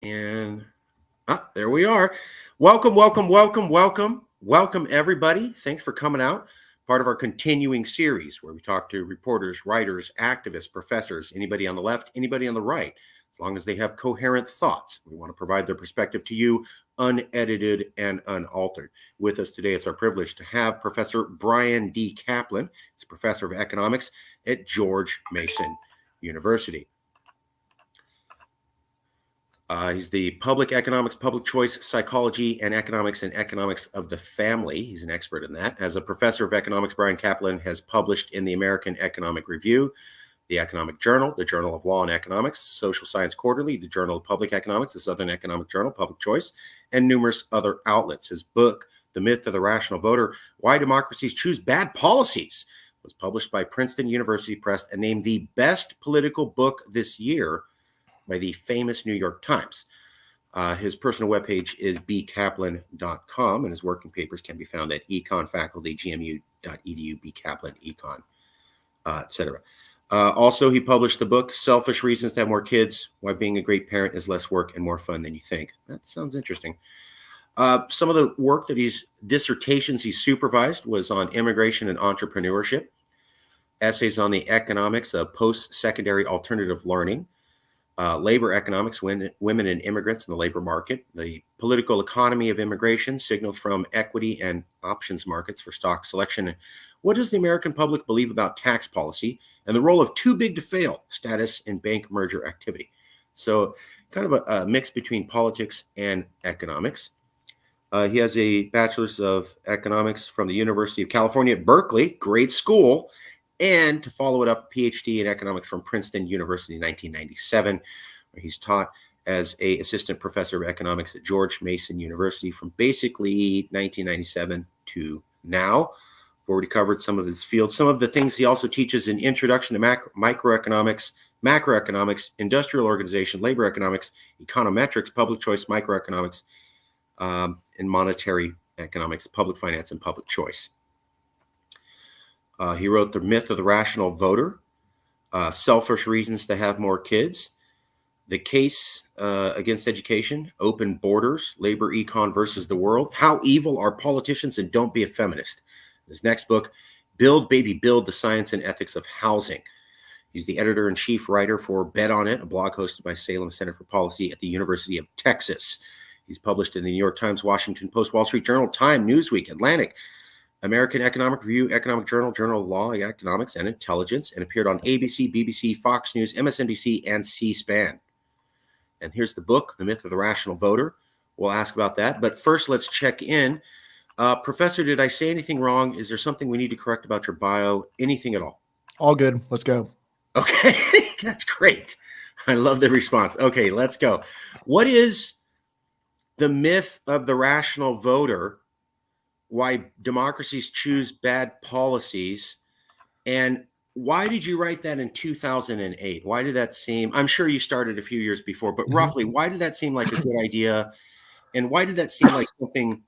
And there we are. Welcome, everybody. Thanks for coming out. Part of our continuing series where we talk to reporters, writers, activists, professors, anybody on the left, anybody on the right, as long as they have coherent thoughts. We want to provide their perspective to you, unedited and unaltered. With us today, it's our privilege to have Professor Bryan D. Caplan. He's a professor of economics at George Mason University. He's the public economics, public choice, psychology, and economics of the family. He's an expert in that. As a professor of economics, Bryan Caplan has published in the American Economic Review, the Economic Journal, the Journal of Law and Economics, Social Science Quarterly, the Journal of Public Economics, the Southern Economic Journal, Public Choice, and numerous other outlets. His book, The Myth of the Rational Voter, Why Democracies Choose Bad Policies, was published by Princeton University Press and named the best political book this year by the famous New York Times. His personal webpage is bcaplan.com, and his working papers can be found at econfaculty.gmu.edu, bcaplan, econ, etc. Also, he published the book, Selfish Reasons to Have More Kids, Why Being a Great Parent is Less Work and More Fun Than You Think. That sounds interesting. Some of the work dissertations he supervised was on immigration and entrepreneurship, essays on the economics of post-secondary alternative learning, labor economics, women and immigrants in the labor market, the political economy of immigration, signals from equity and options markets for stock selection. What does the American public believe about tax policy and the role of too big to fail status in bank merger activity? So kind of a mix between politics and economics. He has a bachelor's of economics from the University of California at Berkeley, great school. And to follow it up, PhD in economics from Princeton University in 1997, where he's taught as an assistant professor of economics at George Mason University from basically 1997 to now. We've already covered some of his fields. Some of the things he also teaches in Introduction to Microeconomics, Macroeconomics, Industrial Organization, Labor Economics, Econometrics, Public Choice, Microeconomics, and Monetary Economics, Public Finance, and Public Choice. He wrote The Myth of the Rational Voter, Selfish Reasons to Have More Kids, The Case Against Education, Open Borders, Labor Econ versus the World, How Evil Are Politicians and Don't Be a Feminist. His next book, Build, Baby, Build, The Science and Ethics of Housing. He's the editor-in-chief writer for Bet On It, a blog hosted by Salem Center for Policy at the University of Texas. He's published in the New York Times, Washington Post, Wall Street Journal, Time, Newsweek, Atlantic, American Economic Review, Economic Journal, Journal of Law, Economics, and Intelligence, and appeared on ABC, BBC, Fox News, MSNBC, and C-SPAN. And here's the book, The Myth of the Rational Voter. We'll ask about that. But first, let's check in. Professor, did I say anything wrong? Is there something we need to correct about your bio? Anything at all? All good. Let's go. Okay, that's great. I love the response. Okay, let's go. What is the myth of the rational voter? Why democracies choose bad policies, and why did you write that in 2008? Why did that seem, I'm sure you started a few years before, but roughly, why did that seem like a good idea? And why did that seem like something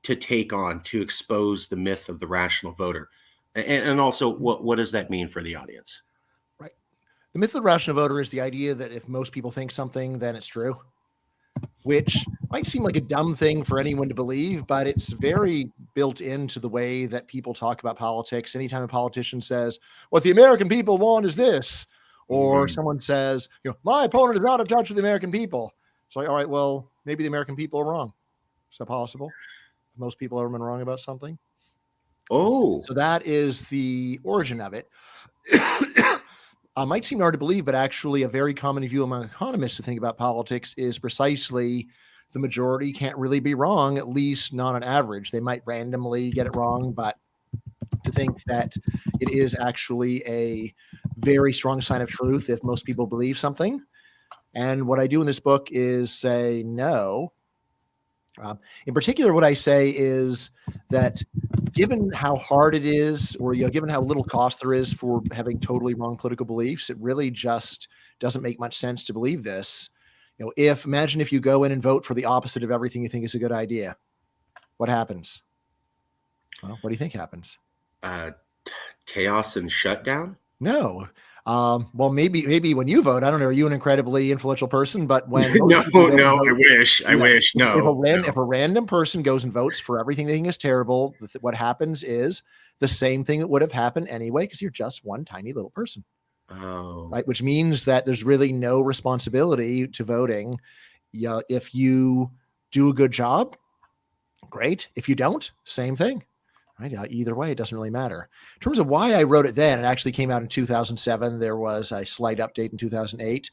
to take on, to expose the myth of the rational voter? And also, what does that mean for the audience? Right. The myth of the rational voter is the idea that if most people think something, then it's true, which might seem like a dumb thing for anyone to believe, but it's very built into the way that people talk about politics. Anytime a politician says, what the American people want is this, or someone says, my opponent is out of touch with the American people. It's like, all right, well, maybe the American people are wrong. Is that possible? Most people have been wrong about something. Oh, so that is the origin of it. Might seem hard to believe, but actually a very common view among economists who think about politics is precisely the majority can't really be wrong, at least not on average. They might randomly get it wrong, but to think that it is actually a very strong sign of truth if most people believe something. And what I do in this book is say no. In particular, what I say is that given how hard it is, or given how little cost there is for having totally wrong political beliefs, it really just doesn't make much sense to believe this. Imagine if you go in and vote for the opposite of everything you think is a good idea. What happens? Well, what do you think happens? Chaos and shutdown? No. Well, maybe when you vote, I don't know, are you an incredibly influential person? But when most No, people go and no, I vote, wish. I you know, wish. No, if a random person goes and votes for everything they think is terrible, what happens is the same thing that would have happened anyway, because you're just one tiny little person, oh, right? Which means that there's really no responsibility to voting. Yeah, if you do a good job, great. If you don't, same thing. Right. Either way, it doesn't really matter. In terms of why I wrote it then, it actually came out in 2007. There was a slight update in 2008.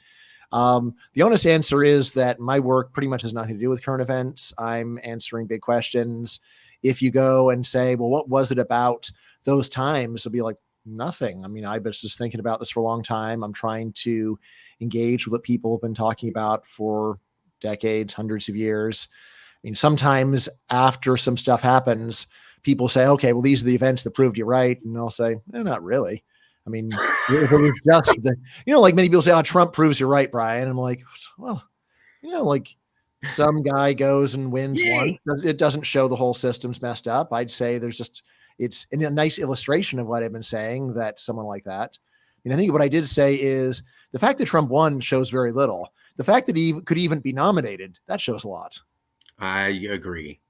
The honest answer is that my work pretty much has nothing to do with current events. I'm answering big questions. If you go and say, well, what was it about those times? It'll be like, nothing. I mean, I was just thinking about this for a long time. I'm trying to engage with what people have been talking about for decades, hundreds of years. I mean, sometimes after some stuff happens, people say, okay, well, these are the events that proved you right. And I'll say, not really. I mean, if it was just like many people say, oh, Trump proves you right, Brian. I'm like, well, like some guy goes and wins one. yay! It doesn't show the whole system's messed up. I'd say it's a nice illustration of what I've been saying, that someone like that. I think what I did say is the fact that Trump won shows very little. The fact that he could even be nominated, that shows a lot. I agree.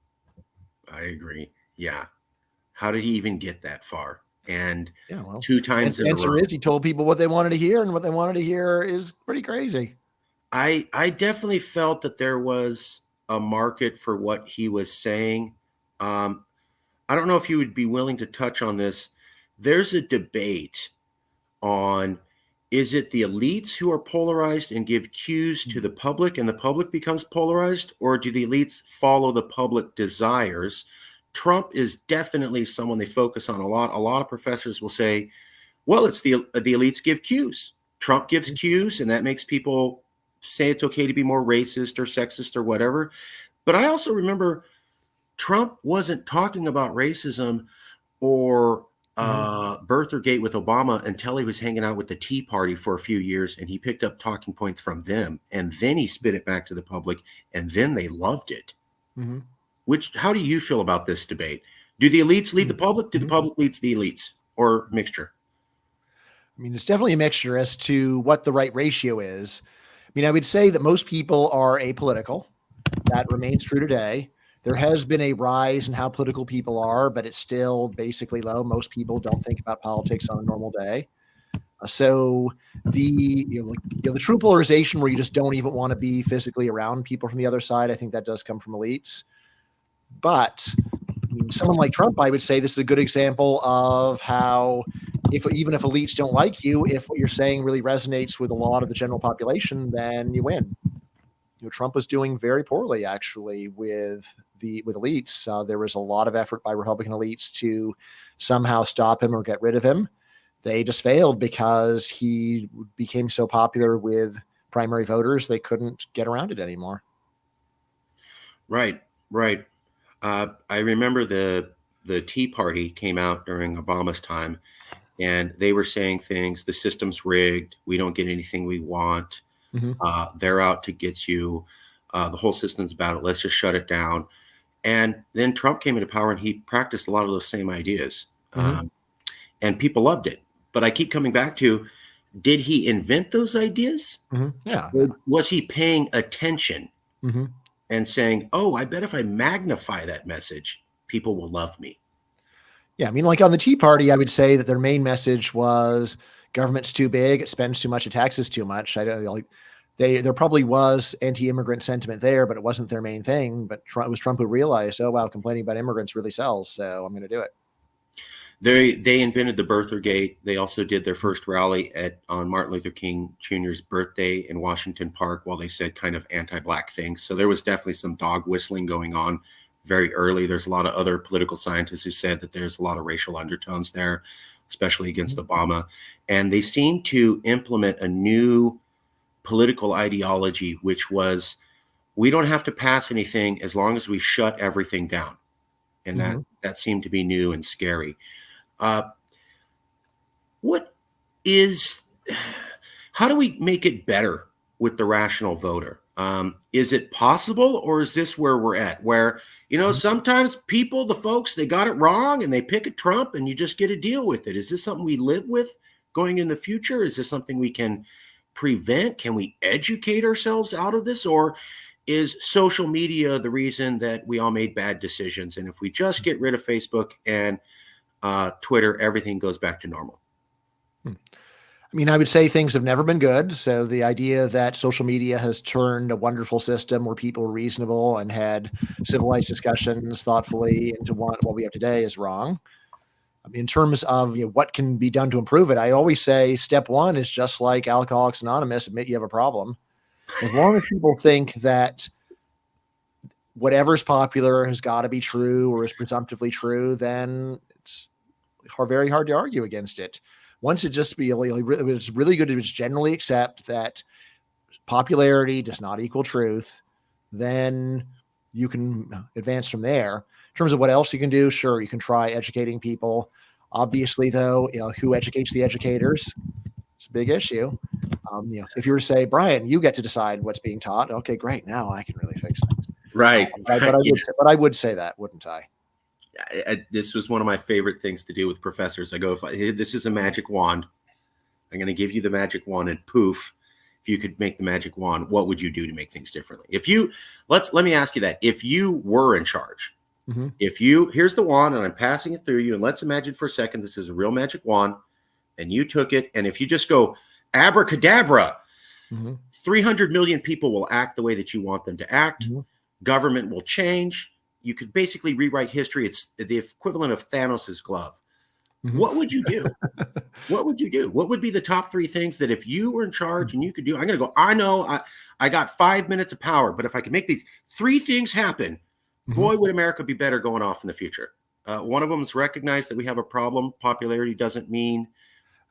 I agree. Yeah. How did he even get that far? And Yeah, well, two and times the in a answer row. is he told people what they wanted to hear, and what they wanted to hear is pretty crazy. I definitely felt that there was a market for what he was saying. Um, I don't know if you would be willing to touch on this. There's a debate on, is it the elites who are polarized and give cues to the public and the public becomes polarized, or do the elites follow the public desires? Trump is definitely someone they focus on a lot. A lot of professors will say, well, it's the elites give cues. Trump gives cues, and that makes people say it's okay to be more racist or sexist or whatever. But I also remember Trump wasn't talking about racism or Birthergate with Obama until he was hanging out with the Tea Party for a few years, and he picked up talking points from them, and then he spit it back to the public, and then they loved it. Mm-hmm. How do you feel about this debate? Do the elites lead the public? Do the public lead the elites, or mixture? I mean, it's definitely a mixture as to what the right ratio is. I mean, I would say that most people are apolitical. That remains true today. There has been a rise in how political people are, but it's still basically low. Most people don't think about politics on a normal day. So the true polarization where you just don't even want to be physically around people from the other side, I think that does come from elites. But I mean, someone like Trump, I would say this is a good example of how even if elites don't like you, if what you're saying really resonates with a lot of the general population, then you win. Trump was doing very poorly actually with elites. There was a lot of effort by Republican elites to somehow stop him or get rid of him. They just failed because he became so popular with primary voters, they couldn't get around it anymore. Right, right. I remember the Tea Party came out during Obama's time, and they were saying things, the system's rigged, we don't get anything we want, Mm-hmm. they're out to get you, the whole system's about it, let's just shut it down. And then Trump came into power, and he practiced a lot of those same ideas, Mm-hmm. and people loved it. But I keep coming back to, did he invent those ideas? Mm-hmm. Yeah. Or was he paying attention Mm-hmm. and saying, oh, I bet if I magnify that message, people will love me? Yeah, I mean, like on the Tea Party, I would say that their main message was government's too big, it spends too much, it taxes too much. I don't like there probably was anti-immigrant sentiment there, but it wasn't their main thing. But it was Trump who realized, oh wow, complaining about immigrants really sells, so I'm going to do it. They invented the Birthergate. They also did their first rally on Martin Luther King Jr.'s birthday in Washington Park, while they said kind of anti-black things. So there was definitely some dog whistling going on very early. There's a lot of other political scientists who said that there's a lot of racial undertones there, especially against Obama. And they seemed to implement a new political ideology, which was, we don't have to pass anything as long as we shut everything down. And Mm-hmm. that seemed to be new and scary. Uh, what is, how do we make it better with the rational voter? Is it possible, or is this where we're at? Where, sometimes the folks, they got it wrong and they pick a Trump and you just get to deal with it. Is this something we live with going in the future? Is this something we can prevent? Can we educate ourselves out of this? Or is social media the reason that we all made bad decisions? And if we just get rid of Facebook and Twitter, everything goes back to normal. I mean, I would say things have never been good. So the idea that social media has turned a wonderful system where people were reasonable and had civilized discussions thoughtfully into what we have today is wrong. In terms of what can be done to improve it, I always say step one is just like Alcoholics Anonymous, admit you have a problem. As long as people think that whatever's popular has got to be true or is presumptively true, then it's very hard to argue against it. Once it just be it's really good to just generally accept that popularity does not equal truth, then you can advance from there. In terms of what else you can do, sure, you can try educating people. Obviously, though, who educates the educators? It's a big issue. If you were to say, Brian, you get to decide what's being taught. Okay, great. Now I can really fix things. Right. But I would say that, wouldn't I? This was one of my favorite things to do with professors. I go, this is a magic wand. I'm going to give you the magic wand, and poof, if you could make the magic wand, what would you do to make things differently? Let me ask you that. If you were in charge, here's the wand and I'm passing it through you, and let's imagine for a second, this is a real magic wand and you took it. And if you just go abracadabra, 300 million people will act the way that you want them to act. Government will change. You could basically rewrite history. It's the equivalent of Thanos's glove. What would you do? What would you do? What would be the top 3 things that if you were in charge and you could do? I'm going to go, I know I got 5 minutes of power, but if I could make these 3 things happen, boy, would America be better going off in the future. One of them is recognize that we have a problem. Popularity doesn't mean.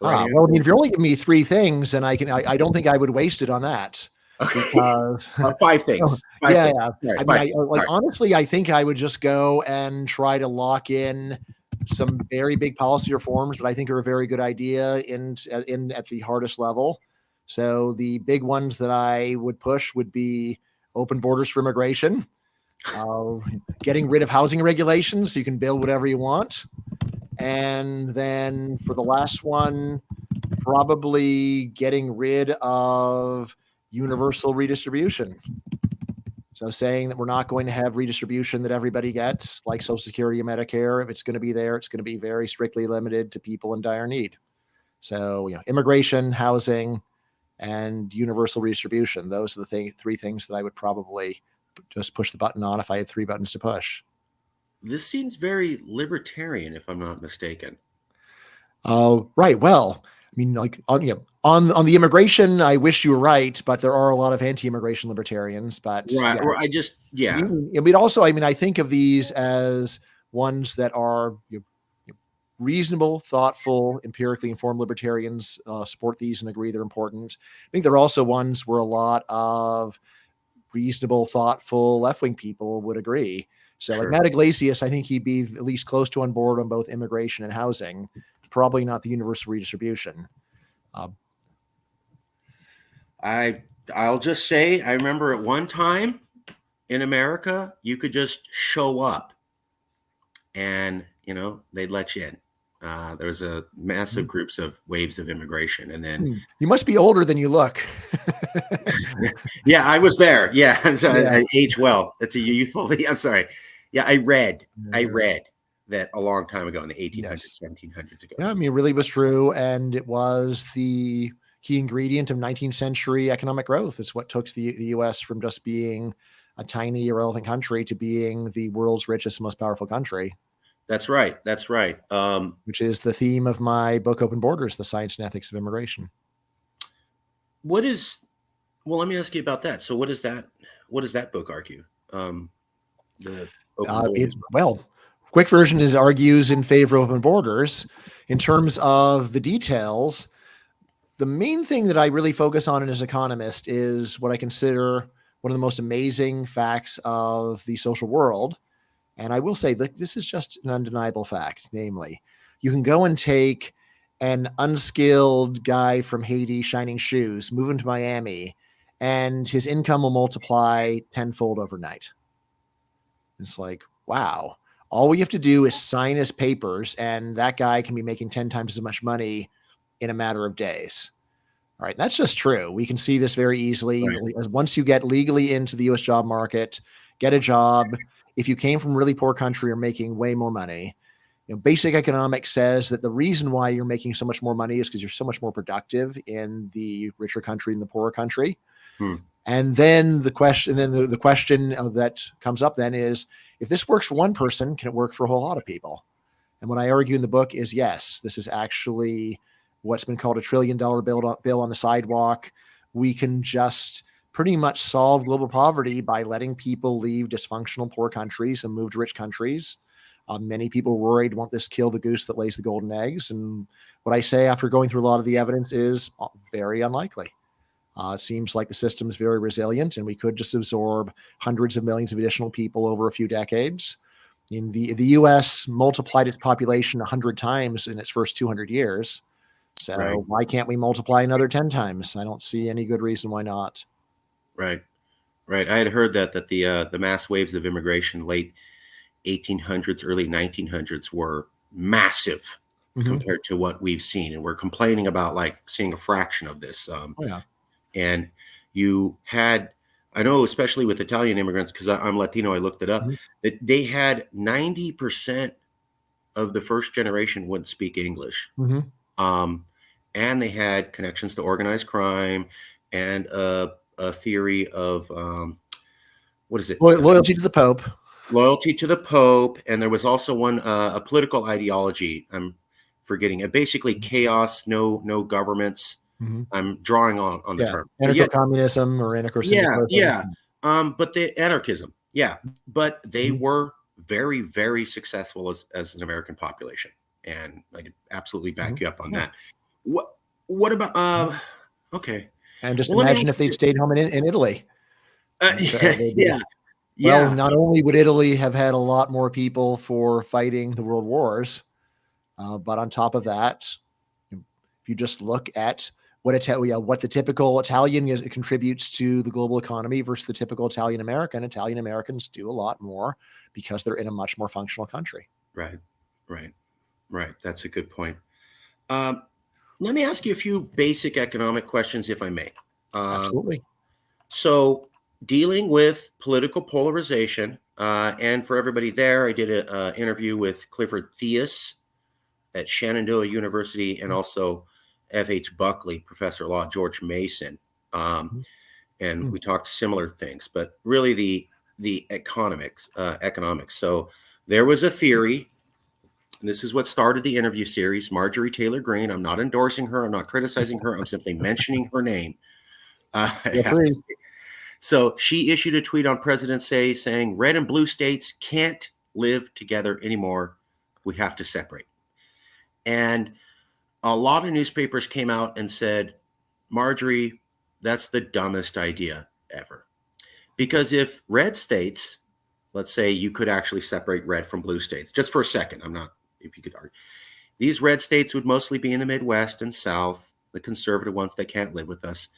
Well, I mean, if you're only giving me 3 things, and I don't think I would waste it on that. Okay. Because 5 things. Honestly, I think I would just go and try to lock in some very big policy reforms that I think are a very good idea in at the hardest level. So the big ones that I would push would be open borders for immigration, getting rid of housing regulations so you can build whatever you want. And then for the last one, probably getting rid of universal redistribution. So saying that we're not going to have redistribution that everybody gets, like Social Security and Medicare. If it's going to be there, it's going to be very strictly limited to people in dire need. So, immigration, housing, and universal redistribution. Those are the 3 things that I would probably just push the button on if I had 3 buttons to push. This seems very libertarian, if I'm not mistaken. Right. Well, I mean, like on the immigration, I wish you were right, but there are a lot of anti-immigration libertarians. But right, I think of these as ones that are reasonable, thoughtful, empirically informed libertarians support these and agree they're important. I think there are also ones where a lot of reasonable, thoughtful left-wing people would agree. So like Matt Iglesias, I think he'd be at least close to on board on both immigration and housing, probably not the universal redistribution. I'll just say, I remember at one time in America, you could just show up and, they'd let you in. There was a massive waves of immigration. And then you must be older than you look. Yeah, I was there. Yeah. So I age well. It's a youthful. I'm sorry. Yeah. I read that a long time ago in the 1800s, 1700s ago. Yeah. I mean, it really was true. And it was the key ingredient of 19th century economic growth. It's what took the U.S. from just being a tiny, irrelevant country to being the world's richest, most powerful country. That's right. That's right. Which is the theme of my book, Open Borders, The Science and Ethics of Immigration. Well, let me ask you about that. So what does that book argue? Quick version argues in favor of open borders. In terms of the details, the main thing that I really focus on as an economist is what I consider one of the most amazing facts of the social world. And I will say that this is just an undeniable fact. Namely, you can go and take an unskilled guy from Haiti, shining shoes, move him to Miami, and his income will multiply tenfold overnight. It's like, wow. All we have to do is sign his papers, and that guy can be making 10 times as much money in a matter of days. All right, that's just true. We can see this very easily. Right. Once you get legally into the US job market, get a job, if you came from a really poor country, you're making way more money. Basic economics says that the reason why you're making so much more money is because you're so much more productive in the richer country than the poorer country. Hmm. And then the question that comes up then is, if this works for one person, can it work for a whole lot of people? And what I argue in the book is, yes, this is actually what's been called $1 trillion bill on the sidewalk. We can just pretty much solve global poverty by letting people leave dysfunctional poor countries and move to rich countries. Many people worried, won't this kill the goose that lays the golden eggs? And what I say after going through a lot of the evidence is very unlikely. It seems like the system is very resilient, and we could just absorb hundreds of millions of additional people over a few decades. In the U.S. multiplied its population 100 times in its first 200 years. So Right. why can't we multiply another 10 times? I don't see any good reason why not. Right. Right. I had heard that the mass waves of immigration late 1800s, early 1900s were massive compared to what we've seen, and we're complaining about like seeing a fraction of this. Oh, yeah. And you had, I know, especially with Italian immigrants, because I'm Latino, I looked it up, that they had 90% of the first generation wouldn't speak English. And they had connections to organized crime and a theory of, what is it? Loyalty to the Pope. Loyalty to the Pope. And there was also one, a political ideology. I'm forgetting. Basically chaos, no governments. I'm drawing on the term. Anarcho-communism or anarcho-syndicalism. Yeah. But the anarchism, but they were very, very successful as an American population, and I could absolutely back you up on that. What about okay? And just imagine if they'd stayed home in Italy. Well, not only would Italy have had a lot more people for fighting the world wars, but on top of that, if you just look at what the typical Italian contributes to the global economy versus the typical Italian American, Italian Americans do a lot more because they're in a much more functional country. Right. That's a good point. Let me ask you a few basic economic questions, if I may. Absolutely. So, dealing with political polarization, and for everybody there, I did an interview with Clifford Theus at Shenandoah University, and also F.H. Buckley, professor of law, George Mason. And we talked similar things, but really the economics. So there was a theory, and this is what started the interview series, Marjorie Taylor Greene. I'm not endorsing her. I'm not criticizing her. I'm simply mentioning her name. So she issued a tweet on President's Day saying, red and blue states can't live together anymore. We have to separate. And a lot of newspapers came out and said, Marjorie, that's the dumbest idea ever. Because if red states, let's say you could actually separate red from blue states, just for a second, if you could argue, these red states would mostly be in the Midwest and South, the conservative ones that can't live with us.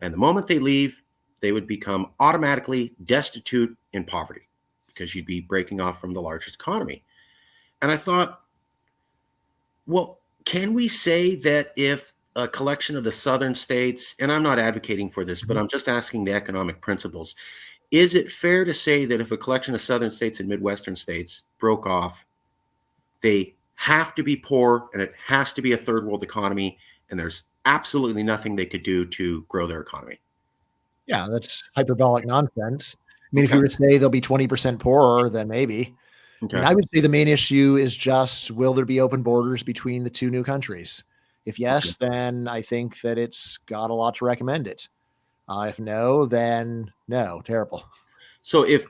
And the moment they leave, they would become automatically destitute in poverty because you'd be breaking off from the largest economy. And I thought, well, can we say that if a collection of the southern states, and I'm not advocating for this, but I'm just asking the economic principles, is it fair to say that if a collection of southern states and Midwestern states broke off, they have to be poor and it has to be a third world economy, and there's absolutely nothing they could do to grow their economy? Yeah, that's hyperbolic nonsense. I mean, if you were to say they'll be 20% poorer, then maybe. I mean, I would say the main issue is just, will there be open borders between the two new countries? If yes, then I think that it's got a lot to recommend it. If no, then no, terrible. So if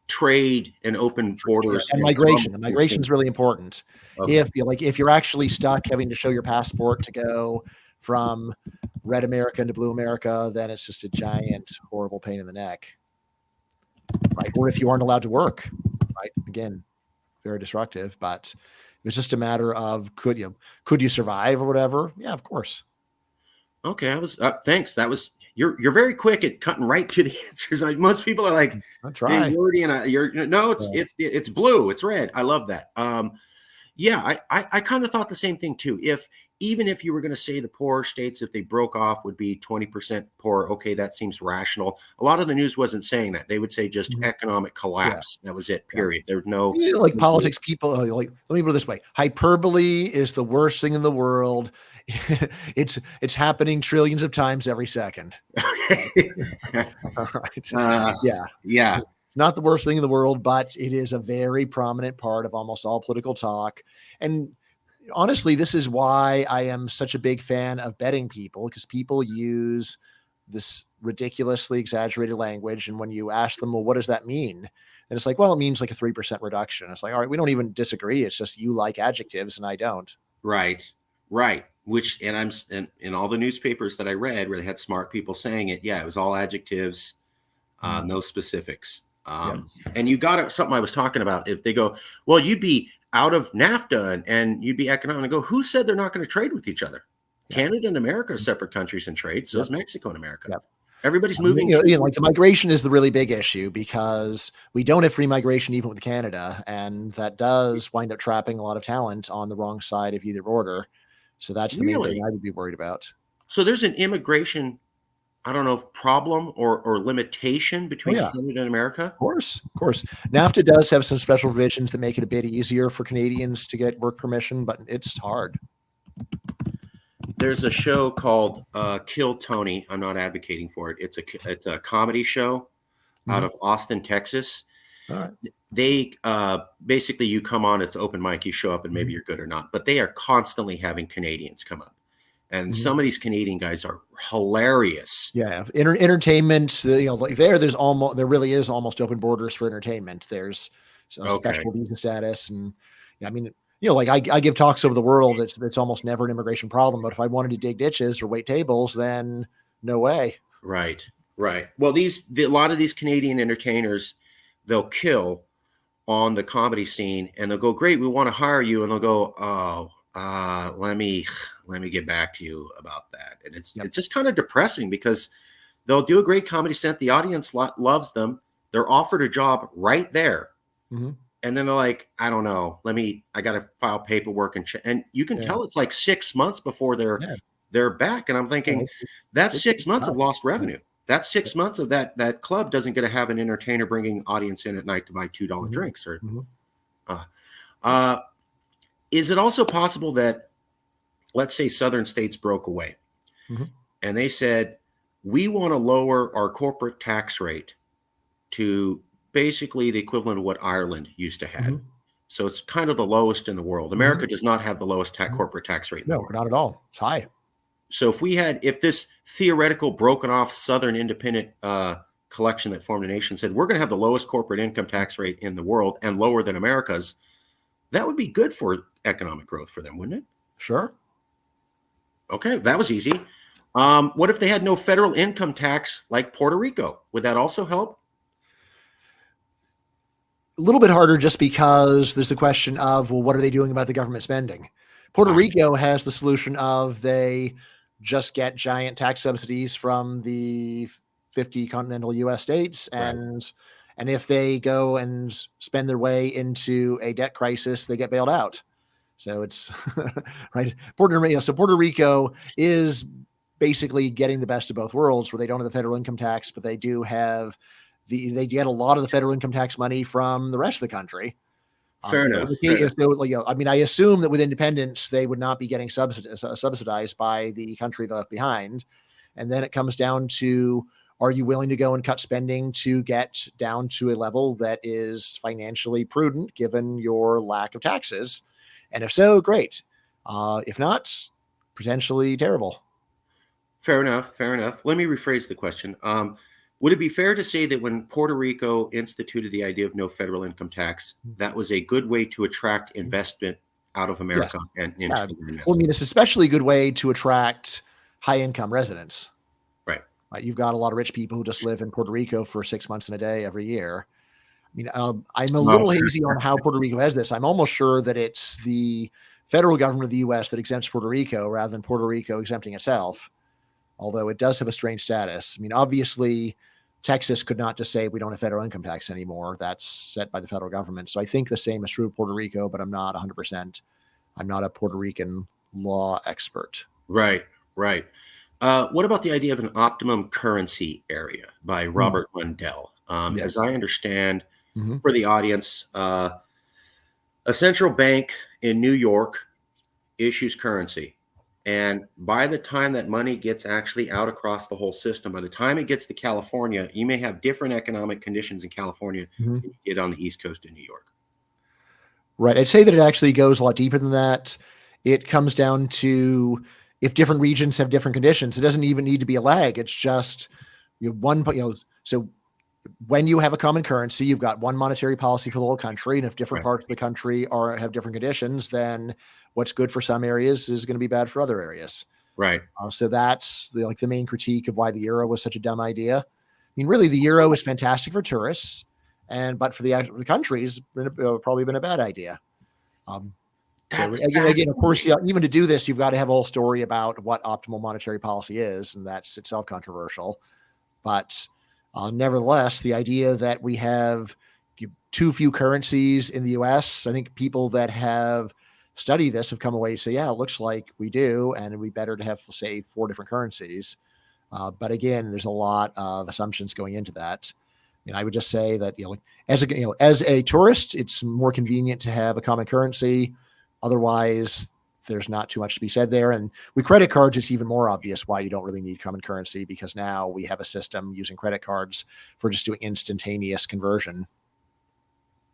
trade and open borders and migration is really important. If you're actually stuck having to show your passport to go from red America into blue America, then it's just a giant, horrible pain in the neck. Right? Or if you aren't allowed to work, right? Again, very disruptive, but it's just a matter of could you survive or whatever? Yeah, of course. Okay, thanks. That was you're very quick at cutting right to the answers. Like most people are like, I try. It's blue, it's red. I love that. I kind of thought the same thing too. even if you were going to say the poorer states, if they broke off, would be 20% poor, okay, that seems rational. A lot of the news wasn't saying that. They would say just Mhm. economic Yeah. collapse. That was it, Yeah. period. There's no. Like politics people, like, let me put it this way. Hyperbole is the worst thing in the world. It's happening trillions of times every second. All right. uh, Yeah. yeah, Not the worst thing in the world, but it is a very prominent part of almost all political talk. And honestly, this is why I am such a big fan of betting people, because people use this ridiculously exaggerated language. And when you ask them, well, what does that mean? And it's like, well, it means like a 3% reduction. It's like, all right, we don't even disagree. It's just you like adjectives and I don't. right, right. Which, and in all the newspapers that I read where they had smart people saying it, yeah, it was all adjectives, no specifics. Yep. And you got it. Something I was talking about. If they go, well, you'd be out of NAFTA and you'd be economic. I go, who said they're not going to trade with each other? Yeah. Canada and America are separate countries in trade. So Yep. is Mexico and America. Yep. Everybody's moving. Like the migration is the really big issue because we don't have free migration even with Canada, and that does wind up trapping a lot of talent on the wrong side of either border. So that's the main thing I would be worried about. So there's an immigration, I don't know, problem or limitation between Canada and America. Of course. NAFTA does have some special provisions that make it a bit easier for Canadians to get work permission, but it's hard. There's a show called Kill Tony. I'm not advocating for it. It's a comedy show out of Austin, Texas. All right. They basically, you come on, it's open mic, you show up and maybe you're good or not, but they are constantly having Canadians come up. And some of these Canadian guys are hilarious. Yeah, entertainment. Like there really is almost open borders for entertainment. There's special visa status, and I mean, like I give talks over the world. It's almost never an immigration problem. But if I wanted to dig ditches or wait tables, then no way. Right. Well, a lot of these Canadian entertainers, they'll kill on the comedy scene, and they'll go, "Great, we want to hire you," and they'll go, "Oh, let me get back to you about that." And it's just kind of depressing because they'll do a great comedy set. The audience loves them. They're offered a job right there. And then they're like, I don't know, I got to file paperwork and you can tell it's like 6 months before they're back. And I'm thinking that's 6 months of lost revenue. That's 6 months of that club doesn't get to have an entertainer bringing audience in at night to buy $2 drinks or, is it also possible that, let's say, southern states broke away and they said, we want to lower our corporate tax rate to basically the equivalent of what Ireland used to have. So it's kind of the lowest in the world. America does not have the lowest corporate tax rate in the world. No, not at all. It's high. So if this theoretical broken off southern independent collection that formed a nation said, we're going to have the lowest corporate income tax rate in the world and lower than America's, that would be good for economic growth for them, wouldn't it? Sure. Okay, that was easy. What if they had no federal income tax like Puerto Rico? Would that also help? A little bit harder just because there's the question of, well, what are they doing about the government spending? Puerto Rico has the solution of they just get giant tax subsidies from the 50 continental U.S. states. And if they go and spend their way into a debt crisis, they get bailed out. So it's right. Puerto Rico is basically getting the best of both worlds, where they don't have the federal income tax, but they do have they get a lot of the federal income tax money from the rest of the country. Fair enough. I mean, I assume that with independence, they would not be getting subsidized by the country left behind. And then it comes down to, are you willing to go and cut spending to get down to a level that is financially prudent given your lack of taxes? And if so, great. If not, potentially terrible. Fair enough. Let me rephrase the question. Would it be fair to say that when Puerto Rico instituted the idea of no federal income tax, that was a good way to attract investment out of America and into the U.S.? Well, I mean, it's especially a good way to attract high-income residents. Right. You've got a lot of rich people who just live in Puerto Rico for 6 months in a day every year. I mean, I'm a little hazy on how Puerto Rico has this. I'm almost sure that it's the federal government of the U.S. that exempts Puerto Rico rather than Puerto Rico exempting itself, although it does have a strange status. I mean, obviously, Texas could not just say we don't have federal income tax anymore. That's set by the federal government. So I think the same is true of Puerto Rico, but I'm not 100%. I'm not a Puerto Rican law expert. Right, right. What about the idea of an optimum currency area by Mm, Robert Mundell? As yes. I understand, Hmm. for the audience, a central bank in New York issues currency. And by the time that money gets actually out across the whole system, by the time it gets to California, you may have different economic conditions in California Hmm. than you get on the East Coast of New York. Right. I'd say that it actually goes a lot deeper than that. It comes down to if different regions have different conditions. It doesn't even need to be a lag. It's just so when you have a common currency, you've got one monetary policy for the whole country. And if different Right, parts of the country have different conditions, then what's good for some areas is going to be bad for other areas. right. So that's the main critique of why the euro was such a dumb idea. I mean, really, the euro is fantastic for tourists, but for the countries, probably been a bad idea. Um, so That's again, of course, fascinating. even to do this, you've got to have a whole story about what optimal monetary policy is, and that's itself controversial. But nevertheless, the idea that we have too few currencies in the U.S., I think people that have studied this have come away and say, yeah, it looks like we do, and it'd be better to have, say, 4 different currencies. But again, there's a lot of assumptions going into that. I would just say that as a tourist, it's more convenient to have a common currency. Otherwise, there's not too much to be said there. And with credit cards, it's even more obvious why you don't really need common currency, because now we have a system using credit cards for just doing instantaneous conversion.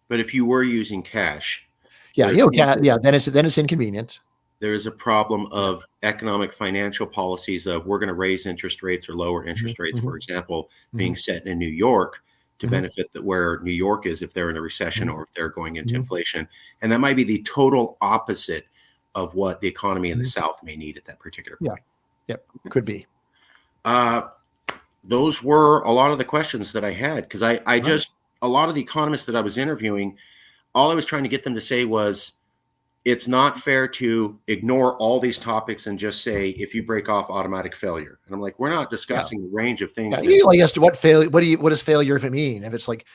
But if you were using cash, Yeah, there seems to then it's inconvenient. there is a problem Yeah. of economic financial policies of we're going to raise interest rates or lower Hmm. interest rates, Hmm. for example, Hmm. being set in New York to Hmm. benefit where New York is if they're in a recession Hmm. or if they're going into Hmm. inflation. And that might be the total opposite of what the economy in the Hmm. South may need at that particular Yeah. point. Yep. Could be. Uh, those were a lot of the questions that I had because I Right. just, a lot of the economists that I was interviewing, all I was trying to get them to say was, it's not fair to ignore all these topics and just say if you break off automatic failure. And I'm like, we're not Yeah. discussing the range of Yeah. things that Like as to what failure, what does failure even mean? If it's like,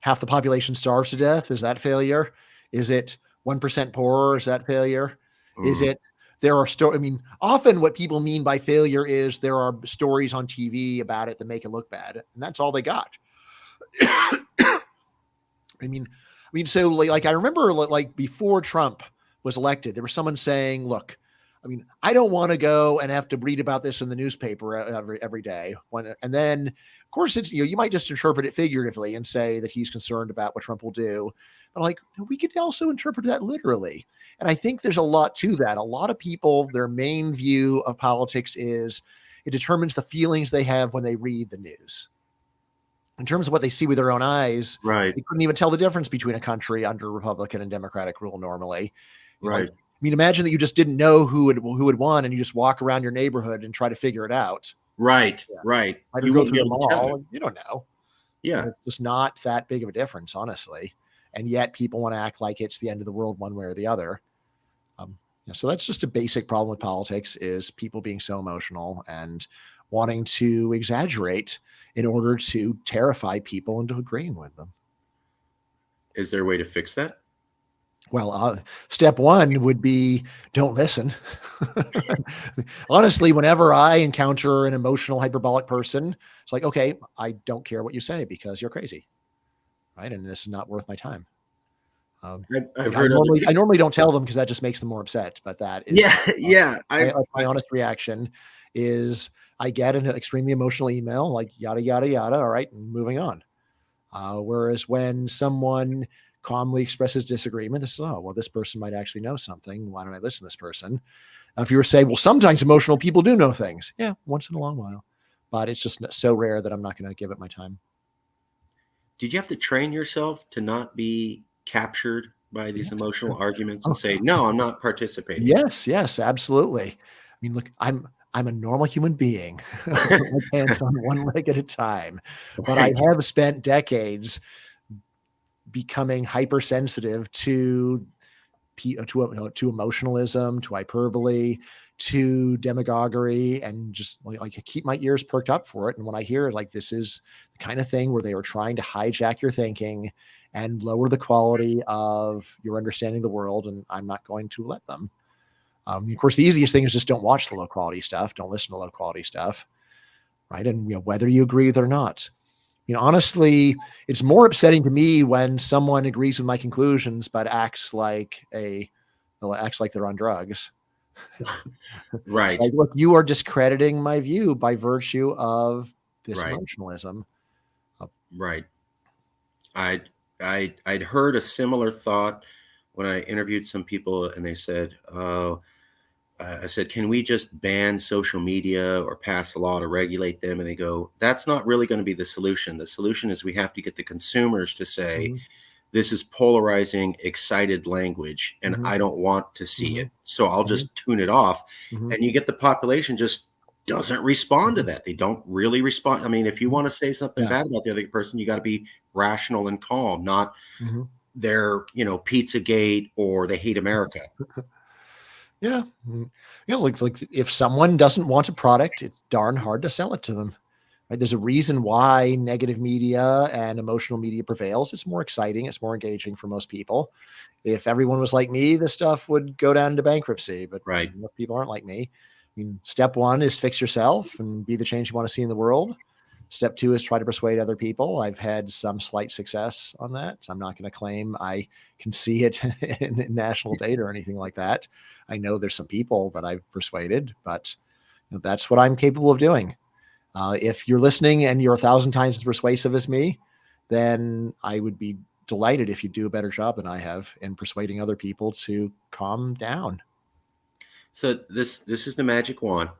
half the population starves to death, is that failure? Is it 1% poorer? Is that failure? Is mm, it there are I mean, often what people mean by failure is there are stories on TV about it that make it look bad, and that's all they got. So like I remember like before Trump was elected, there was someone saying, "Look, I don't want to go and have to read about this in the newspaper every day." And then, of course, it's you might just interpret it figuratively and say that he's concerned about what Trump will do, but like we could also interpret that literally. And I think there's a lot to that. A lot of people, their main view of politics is it determines the feelings they have when they read the news. In terms of what they see with their own eyes, right, they couldn't even tell the difference between a country under Republican and Democratic rule normally. right, Imagine that you just didn't know who had won, and you just walk around your neighborhood and try to figure it out. right, Yeah, right. either You go wouldn't be through the able to tell it. mall. You don't know. Yeah. It's just not that big of a difference, honestly. And yet, people want to act like it's the end of the world one way or the other. So that's just a basic problem with politics: is people being so emotional and wanting to exaggerate in order to terrify people into agreeing with them. Is there a way to fix that? Well, step one would be don't listen. Honestly, whenever I encounter an emotional, hyperbolic person, it's like, okay, I don't care what you say because you're crazy, right? And this is not worth my time. Um, I've I heard other normally I people. normally don't tell them because that just makes them more upset. But that is Yeah, yeah. my honest reaction is I get an extremely emotional email like yada yada yada. All right, moving on. Whereas when someone calmly expresses disagreement, this is, oh, well, this person might actually know something. Why don't I listen to this person? If you were to say, well, sometimes emotional people do know things. Yeah, once in a long while. But it's just so rare that I'm not going to give it my time. Did you have to train yourself to not be captured by these Yes. emotional arguments and Oh, say, no, I'm not participating? yes, absolutely. Look, I'm a normal human being. I put my pants on one leg at a time. But I Right. have spent decades becoming hypersensitive to emotionalism, to hyperbole, to demagoguery, and just like keep my ears perked up for it. And when I hear like this is the kind of thing where they are trying to hijack your thinking and lower the quality of your understanding of the world, and I'm not going to let them. Of course, the easiest thing is just don't watch the low quality stuff. Don't listen to low quality stuff. Right. And whether you agree with it or not, honestly, it's more upsetting to me when someone agrees with my conclusions, but acts like they're on drugs. It's Right. like, look, you are discrediting my view by virtue of this Right. emotionalism. Right. I'd heard a similar thought when I interviewed some people, and they said, "Oh," I said, "Can we just ban social media or pass a law to regulate them?" And they go, "That's not really going to be the solution. The solution is we have to get the consumers to say, Mhm, this is polarizing, excited language, and mhm, I don't want to see mhm, it. So I'll mhm, just tune it off." mhm, And you get the population just doesn't respond to mhm, that. They don't really respond. I mean, if you mhm. want to say something Yeah. bad about the other person, you got to be rational and calm, not Mhm. their, Pizzagate or they hate America. Yeah. Like if someone doesn't want a product, it's darn hard to sell it to them. Right? There's a reason why negative media and emotional media prevails. It's more exciting, it's more engaging for most people. If everyone was like me, this stuff would go down into bankruptcy, but Right. most people aren't like me. Step one is fix yourself and be the change you want to see in the world. Step two is try to persuade other people. I've had some slight success on that. I'm not going to claim I can see it in national data or anything like that. I know there's some people that I've persuaded, but that's what I'm capable of doing. If you're listening and you're 1,000 times as persuasive as me, then I would be delighted if you do a better job than I have in persuading other people to calm down. So this is the magic wand.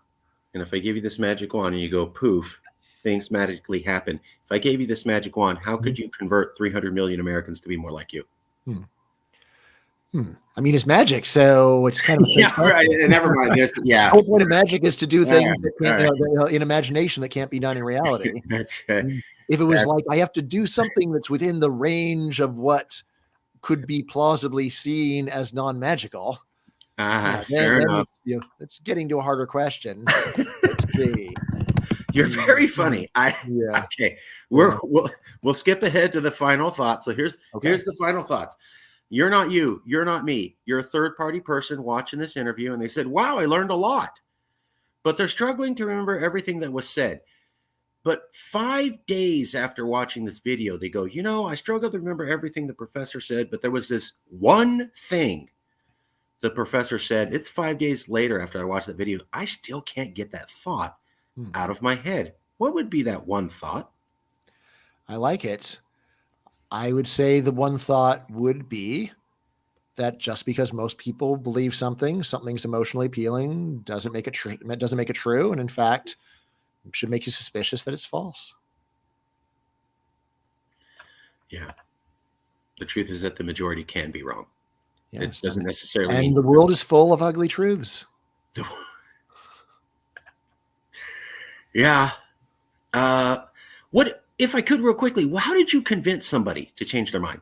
And if I give you this magic wand and you go poof, things magically happen. If I gave you this magic wand, how Mhm. could you convert 300 million Americans to be more like you? Hmm. I mean, it's magic, so it's kind of a fake Yeah, right. question. Never mind. There's The yeah. whole point of magic is to do All right. things that All can't, right. in imagination that can't be done in reality. That's If it was that's like I have to do something that's within the range of what could be plausibly seen as non-magical, fair then enough. it's getting to a harder question. Let's see. You're Hmm, very hmm. funny. I Yeah, okay. yeah. We'll skip ahead to the final thought. So Okay. here's the final thoughts. You're not you. You're not me. You're a third party person watching this interview, and they said, "Wow, I learned a lot," but they're struggling to remember everything that was said. But 5 days after watching this video, they go, I struggle to remember everything the professor said, but there was this one thing the professor said. It's 5 days later after I watched that video. I still can't get that thought Hmm. out of my head. What would be that one thought? I like it. I would say the one thought would be that just because most people believe something's emotionally appealing, doesn't make it true, and in fact, should make you suspicious that it's false. Yeah. The truth is that the majority can be wrong. It Yes, doesn't necessarily and mean the world is full of ugly truths. yeah. What if I could real quickly? How did you convince somebody to change their mind?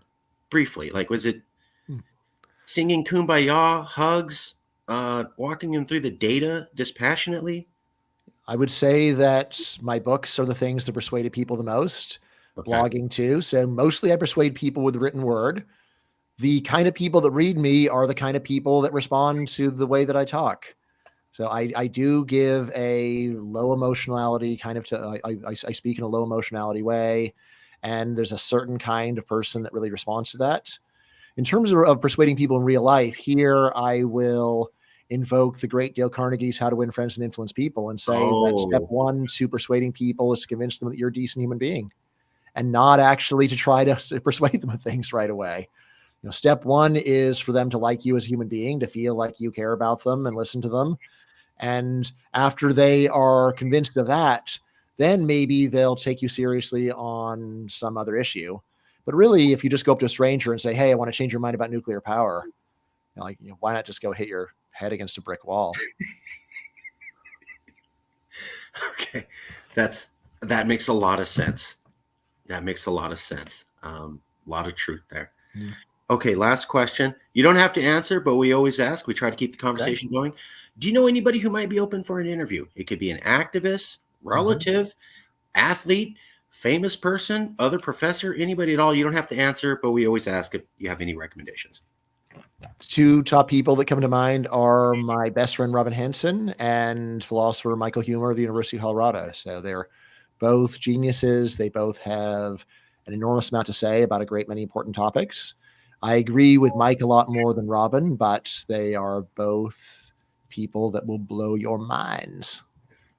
Briefly, like was it Hmm. singing "Kumbaya," hugs, walking them through the data dispassionately? I would say that my books are the things that persuaded people the most. Okay. Blogging too. So mostly I persuade people with the written word. The kind of people that read me are the kind of people that respond to the way that I talk. So I do give a low emotionality kind of to I speak in a low emotionality way, and there's a certain kind of person that really responds to that. In terms of persuading people in real life, here I will invoke the great Dale Carnegie's How to Win Friends and Influence People and say that step Oh, one to persuading people is to convince them that you're a decent human being and not actually to try to persuade them of things right away. Step one is for them to like you as a human being, to feel like you care about them and listen to them. And after they are convinced of that, then maybe they'll take you seriously on some other issue. But really, if you just go up to a stranger and say, "Hey, I want to change your mind about nuclear power," why not just go hit your head against a brick wall? okay. That makes a lot of sense. That makes a lot of sense. A lot of truth there. Mm. Okay, last question. You don't have to answer, but we always ask. We try to keep the Okay. conversation going. Do you know anybody who might be open for an interview? It could be an activist, Mhm. relative, athlete, famous person, other professor, anybody at all. You don't have to answer, but we always ask if you have any recommendations. Two top people that come to mind are my best friend Robin Hanson and philosopher Michael Huemer of the University of Colorado. So they're both geniuses. They both have an enormous amount to say about a great many important topics. I agree with Mike a lot more than Robin, but they are both people that will blow your minds.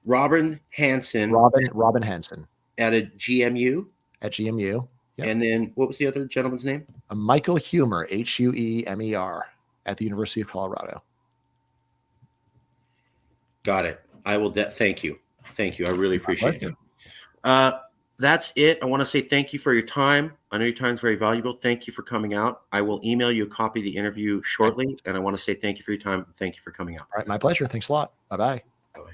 Robin Hanson. Robin Hanson at a GMU. at GMU. Yep. And then what was the other gentleman's name? Michael Huemer, Huemer, at the University of Colorado. Got it. I will. Thank you. Thank you. I really appreciate it. That's it. I want to say thank you for your time. I know your time is very valuable. Thank you for coming out. I will email you a copy of the interview shortly. And I want to say thank you for your time. Thank you for coming out. All right. My pleasure. Thanks a lot. Bye-bye. Bye-bye.